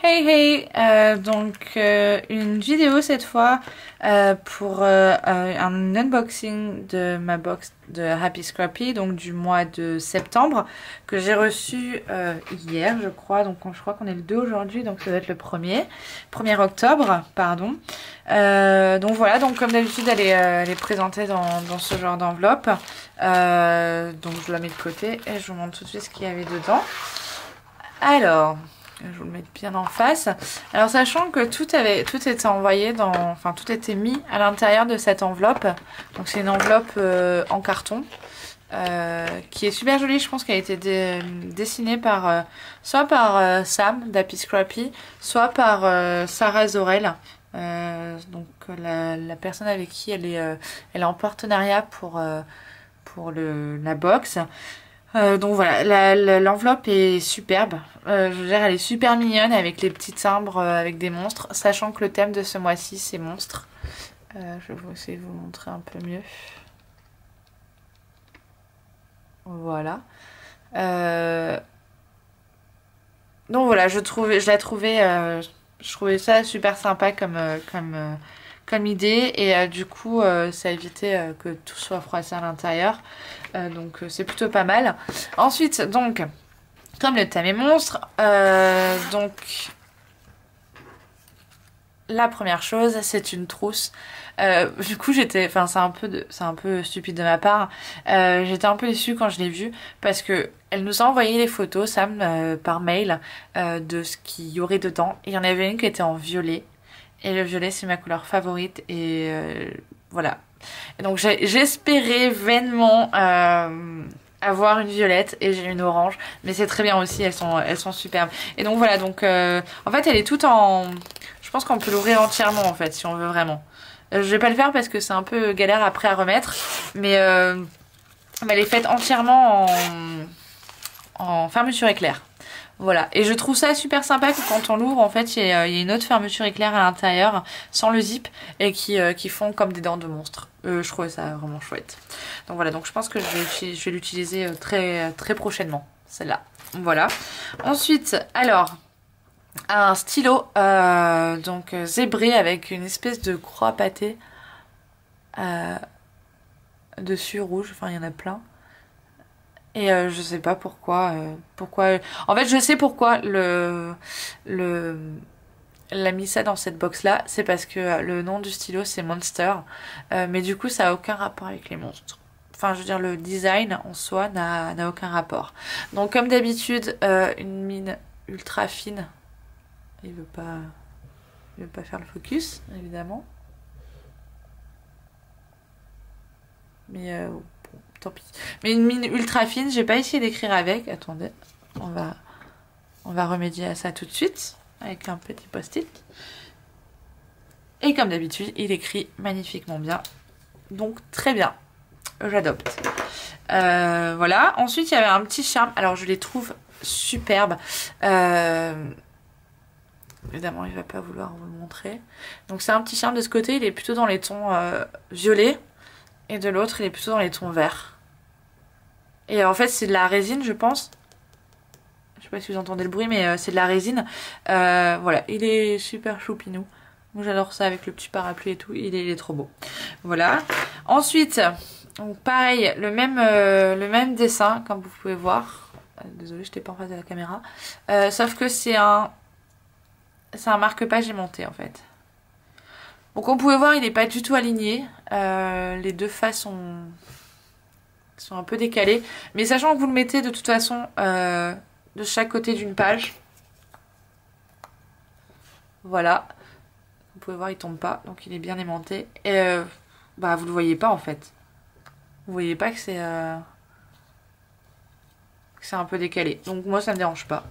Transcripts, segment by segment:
Hey hey, une vidéo cette fois pour un unboxing de ma box de Happy Scrappy, donc du mois de septembre, que j'ai reçu hier je crois, donc je crois qu'on est le 2 aujourd'hui, donc ça doit être le 1er octobre, pardon. Donc voilà, donc comme d'habitude elle est présentée dans ce genre d'enveloppe, donc je la mets de côté et je vous montre tout de suite ce qu'il y avait dedans. Alors... je vous le mets bien en face. Alors sachant que tout était envoyé tout était mis à l'intérieur de cette enveloppe. Donc c'est une enveloppe en carton qui est super jolie. Je pense qu'elle a été dessinée par soit par Sam d'Happy Scrappy, soit par Sarah Zorel. Donc la personne avec qui elle est en partenariat pour la box. Donc voilà, l'enveloppe est superbe, je veux dire elle est super mignonne avec les petits timbres avec des monstres, sachant que le thème de ce mois-ci c'est monstres. Je vais essayer de vous montrer un peu mieux. Voilà. Donc voilà, je trouvais ça super sympa comme idée, et du coup ça évitait que tout soit froissé à l'intérieur, donc c'est plutôt pas mal. Ensuite, donc comme le thème est monstre, donc la première chose c'est une trousse. Du coup c'est un peu stupide de ma part, j'étais un peu déçue quand je l'ai vue parce que elle nous a envoyé les photos, Sam, par mail, de ce qu'il y aurait dedans, et il y en avait une qui était en violet. Et le violet c'est ma couleur favorite, et voilà. Et donc j'espérais vainement avoir une violette, et j'ai une orange, mais c'est très bien aussi, elles sont superbes. Et donc voilà, donc en fait elle est toute en... Je pense qu'on peut l'ouvrir entièrement en fait si on veut vraiment. Je vais pas le faire parce que c'est un peu galère après à remettre, mais elle est faite entièrement en fermeture éclair. Voilà, et je trouve ça super sympa que quand on l'ouvre, en fait, il y a une autre fermeture éclair à l'intérieur, sans le zip, et qui font comme des dents de monstre. Je trouvais ça vraiment chouette. Donc voilà, donc je pense que je vais l'utiliser très prochainement, celle-là. Voilà. Ensuite, alors, un stylo, donc zébré avec une espèce de croix pâtée dessus, rouge, enfin il y en a plein. Et je sais pas pourquoi, En fait, je sais pourquoi l'a mis ça dans cette box là. C'est parce que le nom du stylo c'est Monster. Mais du coup, ça a aucun rapport avec les monstres. Enfin, je veux dire, le design en soi n'a aucun rapport. Donc, comme d'habitude, une mine ultra fine. Il veut pas faire le focus, évidemment. Mais tant pis. Mais une mine ultra fine, j'ai pas essayé d'écrire avec. Attendez, on va remédier à ça tout de suite avec un petit post-it. Et comme d'habitude, il écrit magnifiquement bien. Donc très bien, j'adopte. Voilà. Ensuite, il y avait un petit charme. Alors je les trouve superbes. Évidemment, il va pas vouloir vous le montrer. Donc c'est un petit charme de ce côté. Il est plutôt dans les tons violets. Et de l'autre, il est plutôt dans les tons verts. Et en fait, c'est de la résine, je pense. Je sais pas si vous entendez le bruit, mais c'est de la résine. Voilà, il est super choupinou. Moi, j'adore ça avec le petit parapluie et tout. Il est trop beau. Voilà. Ensuite, donc pareil, le même dessin, comme vous pouvez voir. Désolée, je n'étais pas en face de la caméra. Sauf que c'est un marque-page aimanté, en fait. Donc, on pouvait voir, il n'est pas du tout aligné. Les deux faces sont un peu décalés, mais sachant que vous le mettez de toute façon de chaque côté d'une page, voilà, vous pouvez voir il tombe pas, donc il est bien aimanté, et vous le voyez pas en fait, vous voyez pas que c'est un peu décalé, donc moi ça me dérange pas.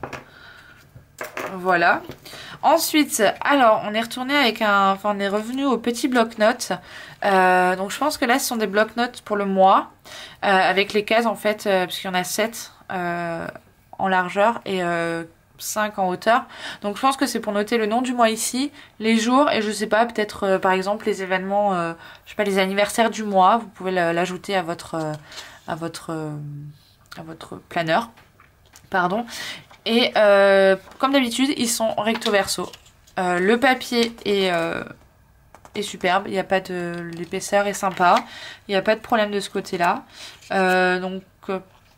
Voilà. Ensuite, alors on est retourné on est revenu au petit bloc-notes. Donc je pense que là ce sont des bloc-notes pour le mois, avec les cases en fait, parce qu'il y en a 7 en largeur et 5 en hauteur. Donc je pense que c'est pour noter le nom du mois ici, les jours, et je sais pas, peut-être par exemple les événements, je sais pas, les anniversaires du mois, vous pouvez l'ajouter à votre planeur. Pardon. Et comme d'habitude, ils sont recto verso. Le papier est superbe, il n'y a pas de... l'épaisseur est sympa, il n'y a pas de problème de ce côté-là. Donc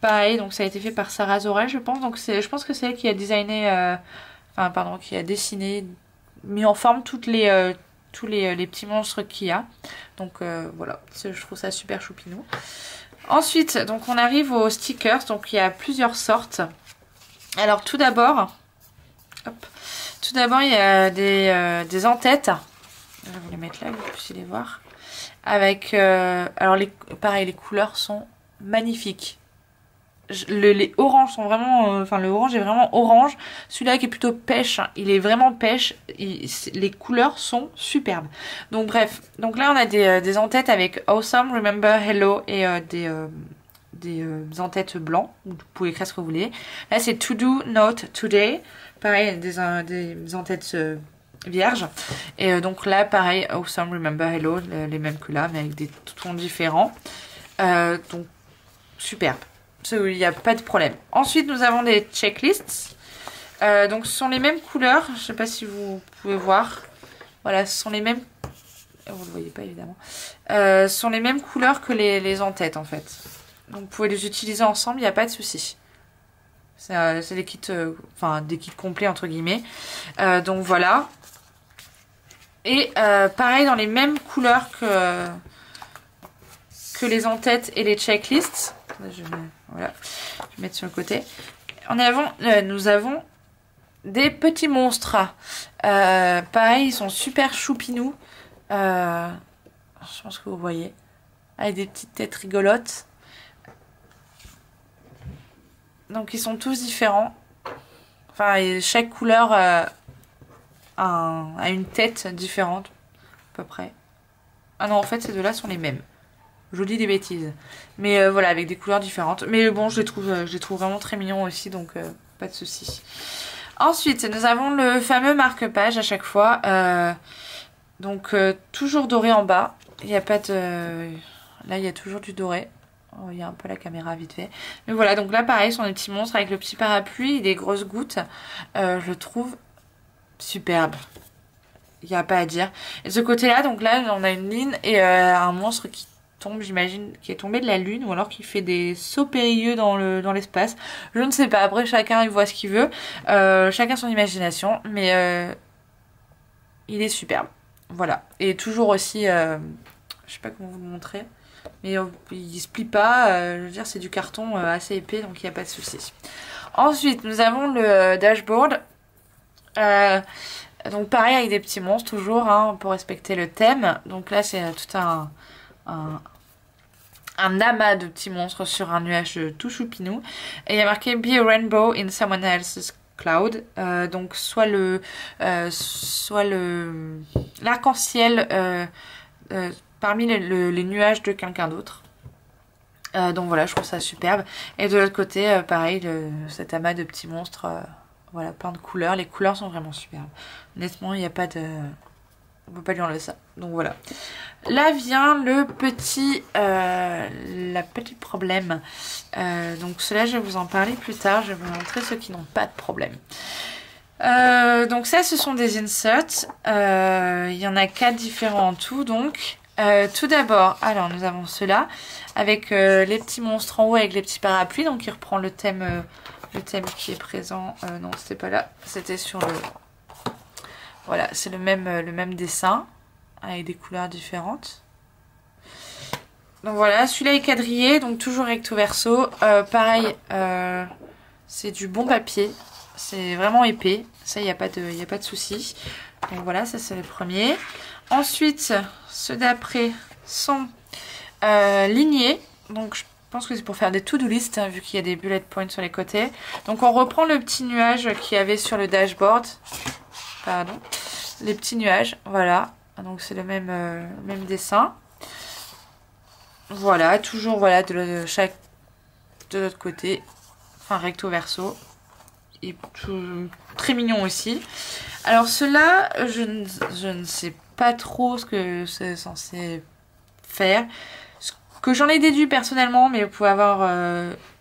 pareil, donc ça a été fait par Sarah Zorel, je pense. Donc je pense que c'est elle qui a designé, enfin pardon, qui a dessiné, mis en forme tous les petits monstres qu'il y a. Donc voilà, je trouve ça super choupinou. Ensuite, donc on arrive aux stickers, donc il y a plusieurs sortes. Alors tout d'abord, il y a des en-têtes. Je vais vous les mettre là, que vous puissiez les voir. Avec, alors pareil, les couleurs sont magnifiques. Les oranges sont vraiment, enfin le orange est vraiment orange. Celui-là qui est plutôt pêche, il est vraiment pêche. Les couleurs sont superbes. Donc bref, donc là on a des en-têtes avec Awesome, Remember, Hello et des en-têtes blancs. Vous pouvez écrire ce que vous voulez. Là c'est To Do, Note, Today. Pareil, des en-têtes vierges. Et donc là pareil, Awesome, Remember, Hello, les mêmes que là, mais avec des tons différents. Donc superbe. Il n'y a pas de problème. Ensuite, nous avons des checklists. Donc, ce sont les mêmes couleurs. Je ne sais pas si vous pouvez voir. Voilà, ce sont les mêmes... Vous ne le voyez pas, évidemment. Ce sont les mêmes couleurs que les en-têtes, en fait. Donc, vous pouvez les utiliser ensemble, il n'y a pas de souci. C'est des kits... enfin, des kits complets, entre guillemets. Donc, voilà. Et pareil, dans les mêmes couleurs que les en-têtes et les checklists. Voilà, je vais mettre sur le côté. Nous avons des petits monstres. Pareil, ils sont super choupinous. Je pense que vous voyez. Avec des petites têtes rigolotes. Donc ils sont tous différents. Enfin, chaque couleur a une tête différente. À peu près. Ah non, en fait, ces deux-là sont les mêmes. Je vous dis des bêtises. Mais voilà, avec des couleurs différentes. Mais bon, je les trouve vraiment très mignons aussi, donc pas de soucis. Ensuite, nous avons le fameux marque-page à chaque fois. Donc, toujours doré en bas. Il n'y a pas de... Là, il y a toujours du doré. Oh, il y a un peu la caméra vite fait. Mais voilà, donc là, pareil, ce sont des petits monstres avec le petit parapluie et des grosses gouttes. Je le trouve superbe. Il n'y a pas à dire. Et de ce côté-là, donc là, on a une ligne et un monstre qui tombe, j'imagine, qui est tombé de la lune ou alors qui fait des sauts périlleux dans l'espace. Je ne sais pas. Après, chacun il voit ce qu'il veut. Chacun son imagination. Mais il est superbe. Voilà. Et toujours aussi, je sais pas comment vous le montrer. Mais il se plie pas. Je veux dire, c'est du carton assez épais, donc il n'y a pas de souci. Ensuite, nous avons le dashboard. Donc pareil avec des petits monstres toujours hein, pour respecter le thème. Donc là c'est tout un amas de petits monstres sur un nuage tout choupinou. Et il y a marqué Be a rainbow in someone else's cloud. Donc soit l'arc-en-ciel parmi les nuages de quelqu'un d'autre. Donc voilà, je trouve ça superbe. Et de l'autre côté, pareil, cet amas de petits monstres, voilà, plein de couleurs. Les couleurs sont vraiment superbes. Honnêtement, il n'y a pas de... On ne peut pas lui enlever ça. Donc voilà. Là vient le petit problème. Donc cela, je vais vous en parler plus tard. Je vais vous montrer ceux qui n'ont pas de problème. Donc ça, ce sont des inserts. Il y en a 4 différents en tout. Donc tout d'abord, alors nous avons ceux-là avec les petits monstres en haut avec les petits parapluies. Donc il reprend le thème qui est présent. Non, c'était pas là. C'était sur le... Voilà, c'est le même dessin avec des couleurs différentes. Donc voilà, celui-là est quadrillé, donc toujours recto verso. Pareil, c'est du bon papier. C'est vraiment épais. Ça, il n'y a pas de souci. Donc voilà, ça c'est le premier. Ensuite, ceux d'après sont lignés. Donc je pense que c'est pour faire des to-do list, hein, vu qu'il y a des bullet points sur les côtés. Donc on reprend le petit nuage qu'il y avait sur le dashboard. Pardon. Les petits nuages, voilà. Donc c'est le même dessin. Voilà, toujours voilà de l'autre côté. Enfin recto verso. Et tout, très mignon aussi. Alors ceux-là, je ne sais pas trop ce que c'est censé faire. que j'en ai déduit personnellement, mais vous pouvez avoir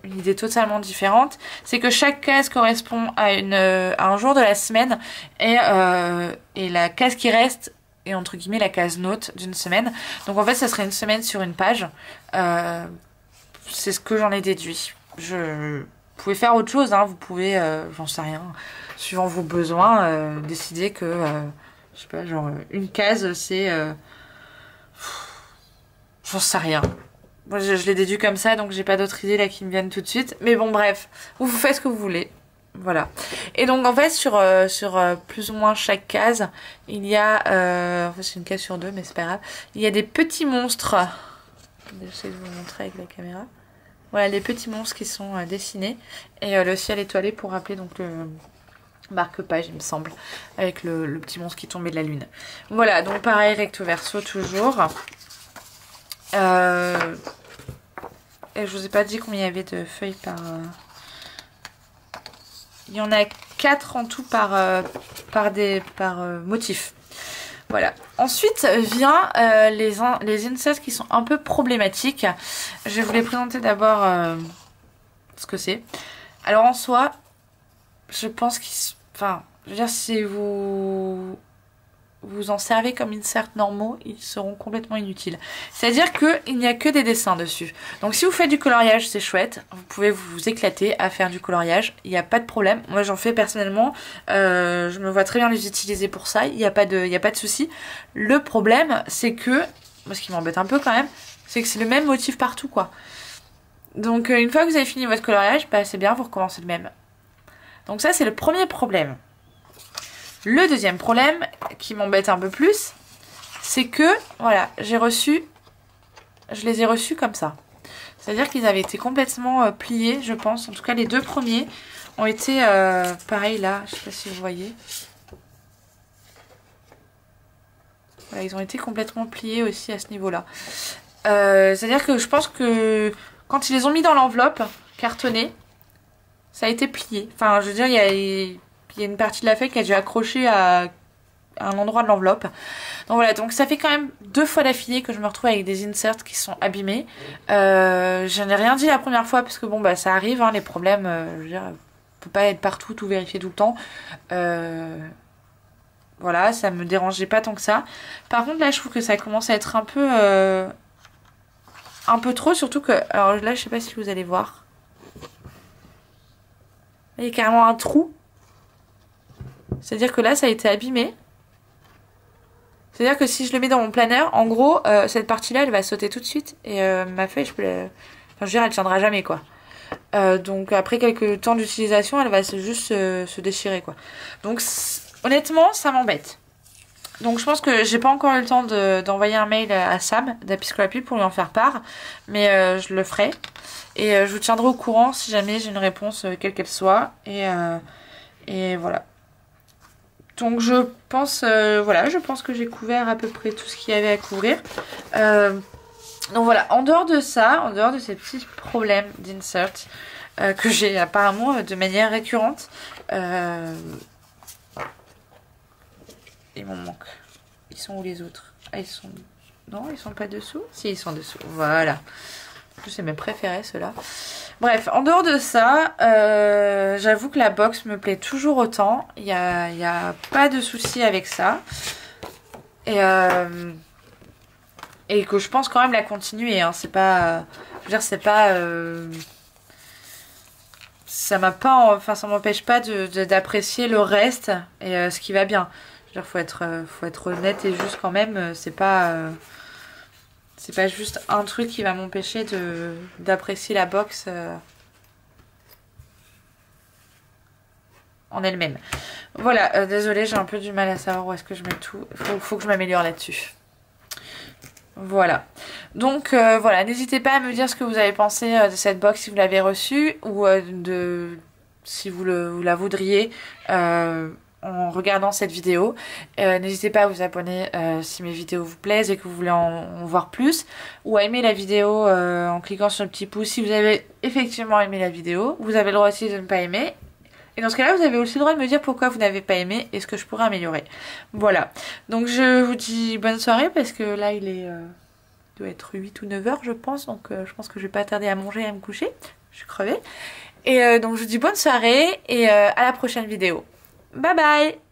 une idée totalement différente, c'est que chaque case correspond à un jour de la semaine et la case qui reste est entre guillemets la case note d'une semaine. Donc en fait ça serait une semaine sur une page. C'est ce que j'en ai déduit. Vous pouvez faire autre chose, hein. Vous pouvez, j'en sais rien, suivant vos besoins, décider que, je sais pas, genre une case c'est... j'en sais rien. Moi je l'ai déduit comme ça, donc j'ai pas d'autres idées là qui me viennent tout de suite. Mais bon bref, vous faites ce que vous voulez. Voilà. Et donc en fait sur plus ou moins chaque case, il y a... enfin c'est une case sur deux, mais c'est pas grave. Il y a des petits monstres. J'essaie de vous montrer avec la caméra. Voilà les petits monstres qui sont dessinés. Et le ciel étoilé pour rappeler donc le marque-page il me semble. Avec le petit monstre qui tombait de la lune. Voilà, donc pareil recto verso toujours. Et je vous ai pas dit combien il y avait de feuilles par... Il y en a 4 en tout par motif. Voilà. Ensuite vient les inserts qui sont un peu problématiques. Je vais vous les présenter d'abord ce que c'est. Alors en soi, je pense qu'ils... Enfin, je veux dire, si vous en servez comme insert normaux, ils seront complètement inutiles. C'est-à-dire qu'il n'y a que des dessins dessus. Donc si vous faites du coloriage, c'est chouette. Vous pouvez vous éclater à faire du coloriage. Il n'y a pas de problème. Moi j'en fais personnellement. Je me vois très bien les utiliser pour ça. Il n'y a pas de souci. Le problème, c'est que... Moi ce qui m'embête un peu quand même, c'est que c'est le même motif partout quoi. Donc une fois que vous avez fini votre coloriage, bah, c'est bien, vous recommencez le même. Donc ça c'est le premier problème. Le deuxième problème, qui m'embête un peu plus, c'est que, voilà, je les ai reçus comme ça. C'est-à-dire qu'ils avaient été complètement pliés, je pense. En tout cas, les deux premiers ont été, pareil là, je sais pas si vous voyez. Voilà, ils ont été complètement pliés aussi à ce niveau-là. C'est-à-dire que je pense que quand ils les ont mis dans l'enveloppe cartonnée, ça a été plié. Enfin, je veux dire, il y a une partie de la feuille qui a dû accrocher à un endroit de l'enveloppe. Donc voilà, donc ça fait quand même 2 fois d'affilée que je me retrouve avec des inserts qui sont abîmés. Je n'ai rien dit la première fois parce que bon bah ça arrive, hein, les problèmes, je veux dire, on peut pas être partout, tout vérifier tout le temps. Voilà, ça me dérangeait pas tant que ça. Par contre là je trouve que ça commence à être un peu trop, surtout que, alors là je sais pas si vous allez voir. Il y a carrément un trou. C'est-à-dire que là, ça a été abîmé. C'est-à-dire que si je le mets dans mon planeur, en gros, cette partie-là, elle va sauter tout de suite. Et ma feuille, je peux la... Enfin, je veux dire, elle tiendra jamais, quoi. Donc, après quelques temps d'utilisation, elle va juste se déchirer, quoi. Donc, honnêtement, ça m'embête. Donc, je pense que j'ai pas encore eu le temps d'envoyer un mail à Sam d'Happy Scrappy pour lui en faire part. Mais je le ferai. Et je vous tiendrai au courant si jamais j'ai une réponse, quelle qu'elle soit. Et voilà. Donc je pense, voilà, je pense que j'ai couvert à peu près tout ce qu'il y avait à couvrir. Donc voilà, en dehors de ça, en dehors de ces petits problèmes d'insert que j'ai apparemment de manière récurrente, il m'en manque. Ils sont où les autres? Ah, ils sont... Non, ils sont pas dessous? Si, ils sont dessous, voilà. En plus, c'est mes préférés ceux-là. Bref, en dehors de ça, j'avoue que la box me plaît toujours autant. Il y a pas de souci avec ça. Et que je pense quand même la continuer. Hein. C'est pas... Je veux dire, c'est pas... ça m'a pas... Enfin, ça m'empêche pas d'apprécier le reste et ce qui va bien. Je veux dire, faut être honnête et juste quand même. C'est pas juste un truc qui va m'empêcher d'apprécier la box en elle-même. Voilà, désolée, j'ai un peu du mal à savoir où est-ce que je mets tout. Faut que je m'améliore là-dessus. Voilà. Donc voilà, n'hésitez pas à me dire ce que vous avez pensé de cette box si vous l'avez reçue ou si vous la voudriez en regardant cette vidéo. N'hésitez pas à vous abonner si mes vidéos vous plaisent et que vous voulez en voir plus, ou à aimer la vidéo en cliquant sur le petit pouce si vous avez effectivement aimé la vidéo. Vous avez le droit aussi de ne pas aimer. Et dans ce cas-là, vous avez aussi le droit de me dire pourquoi vous n'avez pas aimé et ce que je pourrais améliorer. Voilà. Donc je vous dis bonne soirée parce que là il est Il doit être 8 ou 9 heures je pense, donc je pense que je vais pas tarder à manger et à me coucher. Je suis crevée. Et donc je vous dis bonne soirée et à la prochaine vidéo. Bye bye!